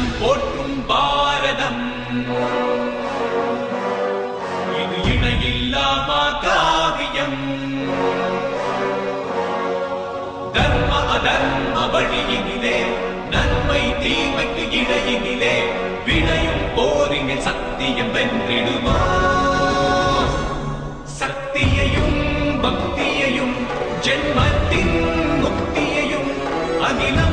தர்மம் போற்றும் பாரதம் இது இணையில்லாமா காவியம் தர்ம அதர்ம வழியினிலே நன்மை தீமைக்கு இடையினிலே விளையும் போரினில் சத்தியம் வென்றிடுமா சக்தியையும் பக்தியையும் ஜென்மத்தின் முக்தியையும் அகிலம்